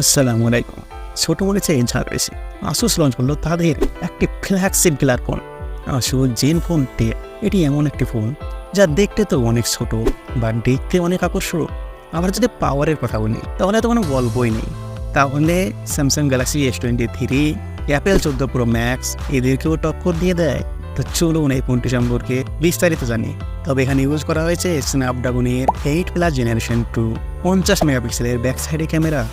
আসসালামু আলাইকুম। ছোট মরিচে ঝাল বেশি। আসুস লঞ্চ করলো তাদের একটি flagship killer phone Asus ZenFone 10। এটি এমন একটি ফোন যা দেখতে তো অনেক ছোট বা দেখতে অনেক আকর্ষক। আবার যদি পাওয়ারের কথা বলি তাহলে তো কোনো গল্পই নেই। তাহলে Samsung Galaxy S23, Apple 14 Pro Max এদেরকেও টক্কর দিয়ে দেয়। তো চলুন এই ফোনটি সম্পর্কে বিস্তারিত জানি। তবে এখানে ইউজ করা হয়েছে স্ন্যাপড্রাগনের 8+ জেনারেশন 2 50 মেগাপিক্সেলের ব্যাক সাইডে ক্যামেরা।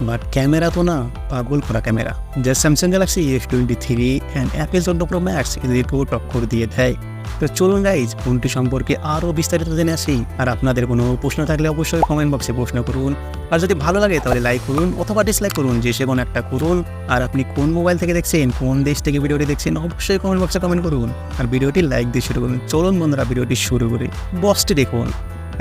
বাট ক্যামেরা তো না, পাগল করা ক্যামেরা, যা Samsung Galaxy S23 and Apple 14 Pro Max এদেরকেও টক্কর দিয়ে দেয়। তো চলুন গাইজ ফোনটি সম্পর্কে আরও বিস্তারিত জেনে আসি। আর আপনাদের কোনো প্রশ্ন থাকলে অবশ্যই কমেন্ট বক্সে প্রশ্ন করুন। আর যদি ভালো লাগে তাহলে লাইক করুন অথবা ডিসলাইক করুন, যে সে কোনো একটা করুন। আর আপনি কোন মোবাইল থেকে দেখছেন, কোন দেশ থেকে ভিডিওটি দেখছেন, অবশ্যই কমেন্ট বক্সে কমেন্ট করুন। আর ভিডিওটি লাইক দিয়ে শুরু করুন। চলুন বন্ধুরা ভিডিওটি শুরু করি। বক্সটি দেখুন,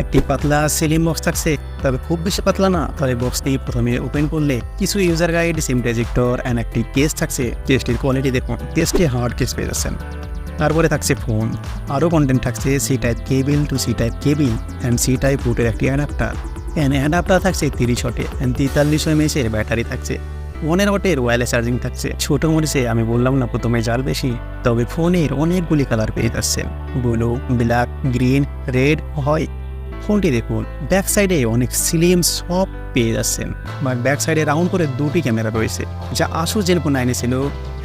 একটি পাতলা সেলিং বক্স থাকছে, তবে খুব বেশি পাতলা না। তবে বক্সটি প্রথমে ওপেন করলে কিছু user guide, SIM transistor and একটি কেস থাকছে। কেসটির কোয়ালিটি দেখুন, কেসটি হার্ড কেস পেয়ে যাচ্ছেন। তারপরে থাকছে ফোন, আরও কন্টেন্ট থাকছে C type cable to C type cable and C type পোর্টের একটি অ্যাডাপ্টার। অ্যাডাপ্টার থাকছে 30 ওয়াটে অ্যান্ড 4300 mAh ব্যাটারি থাকছে। 15 ওয়াটের ওয়্যারলেস চার্জিং থাকছে। ছোটো মরিচে আমি বললাম না প্রথমে জাল বেশি, তবে ফোনের অনেকগুলি কালার পেয়ে যাচ্ছেন, blue, black, green, red, white. ফোনটি দেখুন, ব্যাক সাইডে অনেক স্লিম সব পেয়ে যাচ্ছেন। বাট ব্যাক সাইডে রাউন্ড করে দুটি ক্যামেরা রয়েছে, যা আসুস জেনফোন 9 ছিল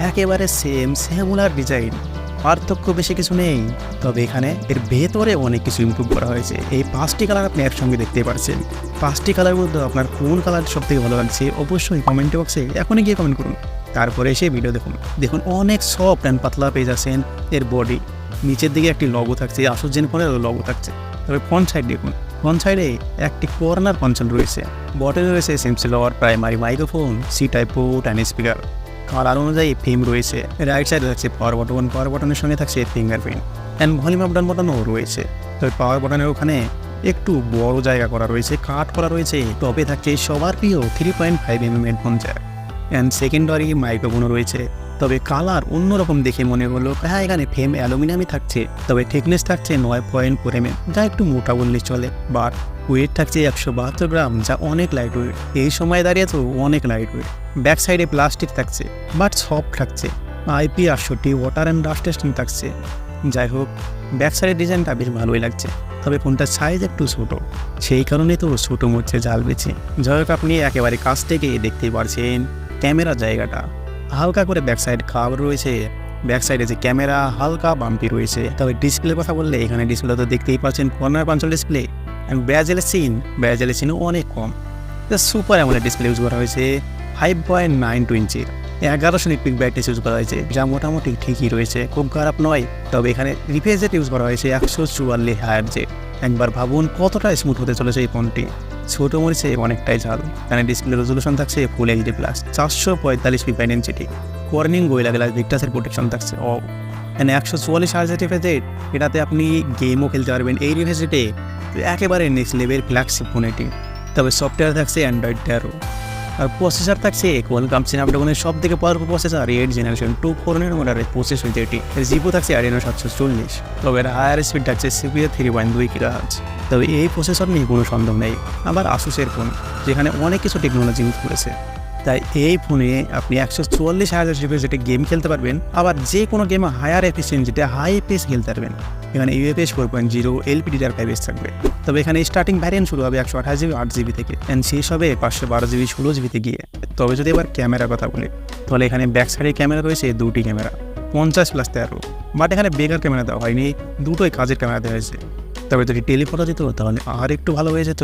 একেবারে সেমুলার ডিজাইন। পার্থক্য বেশি কিছু নেই, তবে এখানে এর ভেতরে অনেক কিছু ইমপ্রুভ করা হয়েছে। এই 5টি কালার আপনি একসঙ্গে দেখতে পাচ্ছেন। 5টি কালার মধ্যে আপনার কোন কালার সব থেকে ভালো লাগছে অবশ্যই কমেন্ট বক্সে এখনই গিয়ে কমেন্ট করুন। তারপরে এসে ভিডিও দেখুন অনেক সফট অ্যান্ড পাতলা পেয়ে যাচ্ছেন। এর বডি নিচের দিকে একটি লগো থাকছে, আসুস জেনফোনের লগো থাকছে। তবে ফ্রন্ট সাইড দেখুন, ফ্রন্ট সাইডে একটি কর্নার কনসোল রয়েছে। বটনে রয়েছে SIM slot, primary microphone, C type port and speaker. Colour অনুযায়ী ফিল্ম রয়েছে। রাইট সাইডে থাকছে পাওয়ার বাটনের সঙ্গে থাকছে fingerprint and volume up down বাটনও রয়েছে। তবে পাওয়ার বাটনের ওখানে একটু বড় জায়গা করা রয়েছে, কাট করা রয়েছে। তবে থাকছে সবার প্রিয় 3.5mm headphone jack and secondary মাইক্রোফোনও রয়েছে। তবে কালার অন্যরকম দেখে মনে হলো, হ্যাঁ এখানে ফ্রেম অ্যালুমিনিয়ামই থাকছে। তবে থিকনেস থাকছে 9.4 mm, যা একটু মোটা বললে চলে। বাট ওয়েট থাকছে 172 গ্রাম, যা অনেক লাইট ওয়েট। এই সময় দাঁড়িয়ে তো অনেক লাইট ওয়েট। ব্যাক সাইডে প্লাস্টিক থাকছে বাট সফট থাকছে। IP68 water and dust testing থাকছে। যাই হোক, ব্যাক সাইডের ডিজাইনটা বেশ ভালোই লাগছে। তবে ফোনটার সাইজ একটু ছোটো, সেই কারণে তো ছোটো মরছে জাল বেছে। যাই হোক, আপনি একেবারে কাছ থেকে দেখতেই পারছেন ক্যামেরা জায়গাটা হালকা করে ব্যাক সাইড কার্ভ রয়েছে। ব্যাক সাইডে যে ক্যামেরা হালকা বাম্পি রয়েছে। তবে ডিসপ্লের কথা বললে এখানে ডিসপ্লে তো দেখতেই পাচ্ছেন কর্নার কনসোল ডিসপ্লে অ্যান্ড ব্যাজেলের সিনও অনেক কম। সুপার অ্যামোলেড ডিসপ্লে ইউজ করা হয়েছে 5.92 ইঞ্চির। 1100 নিট পিক ব্রাইটনেস ইউজ করা হয়েছে, যা মোটামুটি ঠিকই রয়েছে, খুব খারাপ নয়। তবে এখানে রিফ্রেশ রেট ইউজ করা হয়েছে 144 Hz। একবার ভাবুন কতটা স্মুথ হতে চলেছে এই ফোনটি। ছোটো মরিচে অনেকটাই ঝাল। এখানে ডিসপ্লে রেজলিউশন থাকছে full HD+, 445 pixel density, Corning Gorilla Glass ভিক্টাসের প্রোটেকশন থাকছে। এখানে 144 Hz রিফ্রেশ রেট, এটাতে আপনি গেমও খেলতে পারবেন এই রিফ্রেশ রেটে। একেবারে নেক্সট লেভেল ফ্ল্যাগশিপ ফোন এটি। তবে সফটওয়্যার থাকছে অ্যান্ড্রয়েড 13 আর প্রসেসর থাকছে কোয়ালকম স্ন্যাপড্রাগনের সব থেকে পাওয়ারফুল প্রসেসর 8 জেনারেশন 2 4 মডেলের প্রসেস হয়েছে এটি। জিপো থাকছে Adreno 740। তবে হায়ার স্পিড থাকছে CPU 3.2 GHz। তবে এই প্রসেসর নিয়ে কোনো সন্দেহ নেই। আবার আসুসের ফোন, যেখানে অনেক কিছু টেকনোলজি ইউজ করেছে, তাই এই ফোনে আপনি 144 Hz রিফ্রেশ গেম খেলতে পারবেন। আবার যে কোনো গেমে হায়ার এফিসিয়েন্সিতে হাই পেস খেলতে পারবেন। এখানে UFS 4.0 LPDDR5 থাকবে। তবে এখানে স্টার্টিং ভ্যারিয়েন্ট শুরু হবে 128GB 8GB থেকে অ্যান্ড শেষ হবে 512GB 16GB গিয়ে। তবে যদি এবার ক্যামেরার কথা বলি তাহলে এখানে ব্যাক সাইডে ক্যামেরা রয়েছে 2টি ক্যামেরা 50+13। বাট এখানে বেকার ক্যামেরা দেওয়া হয়নি, দুটোই কাজের ক্যামেরা দেওয়া হয়েছে। তবে যদি টেলিফটো দিত তাহলে আর একটু ভালো হয়ে যেত।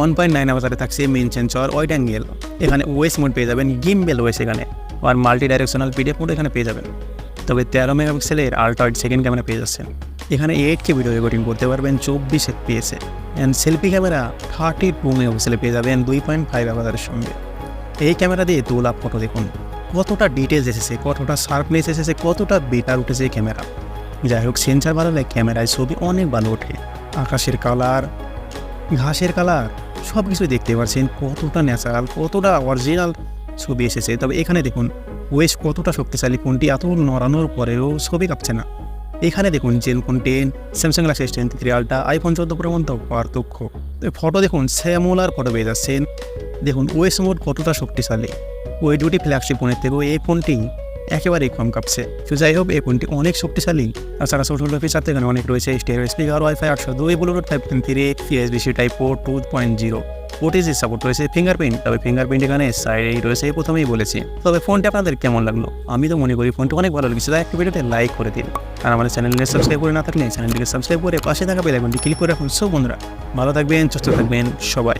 1.9 আওয়ারে থাকছে মেইন সেন্সর ওয়াইড অ্যাঙ্গেল। এখানে ওএস মোড পেয়ে যাবেন, গিম্বেল ওএস এখানে, আর মাল্টি ডাইরেকশনাল PDF মোড এখানে পেয়ে যাবেন। তবে 13 মেগাপিক্সেলের আল্ট্রা ওয়াইড সেকেন্ড ক্যামেরা পেয়ে যাচ্ছেন। এখানে 8K ভিডিও রেকর্ডিং করতে পারবেন 24 FPS অ্যান্ড সেলফি ক্যামেরা 32 মেগাপিক্সেলে পেয়ে যাবেন 2.5 আওয়ারের সঙ্গে। এই ক্যামেরা দিয়ে তোলা ফটো দেখুন কতটা ডিটেলস এসেছে, কতটা শার্পনেস এসেছে, কতটা বেটার উঠেছে এই ক্যামেরা। যাই হোক, সেন্সার ভালো লাগে, ক্যামেরায় ছবি অনেক ভালো ওঠে। আকাশের কালার, ঘাসের কালার সব কিছুই দেখতে পাচ্ছেন, কতটা ন্যাচারাল, কতটা অরিজিনাল ছবি এসেছে। তবে এখানে দেখুন ওয়েস কতটা শক্তিশালী, ফোনটি এত নড়ানোর পরেও ছবি কাঁপছে না। এখানে দেখুন ZenFone 10, Samsung Galaxy S23 ultra, iPhone 14 pro মধ্যে পার্থক্য। ফটো দেখুন স্যামুলার ফটো পেয়ে যাচ্ছেন। দেখুন ওএস মোড কতটা শক্তিশালী। ওই দুটি ফ্ল্যাগশিপ ফোনের থেকেও এই ফোনটি একেবারেই কম কাঁপছে। তো যাই হোক, এই ফোনটি অনেক শক্তিশালী। তাছাড়া ছোটো ফিচার থেকে অনেক রয়েছে, stereo speaker, wifi 802, Bluetooth 5.3, USB-C type port 2.0, OTG support রয়েছে, ফিঙ্গারপ্রিন্ট। তবে ফিঙ্গারপ্রিন্ট এখানে সাইডেই রয়েছে, প্রথমেই বলেছি। তবে ফোনটি আপনাদের কেমন লাগলো? আমি তো মনে করি ফোনটি অনেক ভালো লেগেছে। তাই একটা ভিডিওতে লাইক করে দিন। আর আমাদের চ্যানেলে সাবস্ক্রাইব করে না থাকলে চ্যানেলটিকে সাবস্ক্রাইব করে পাশে থাকা বেল আইকনটি ক্লিক করে রাখুন। সো বন্ধুরা, ভালো থাকবেন, সুস্থ থাকবেন সবাই।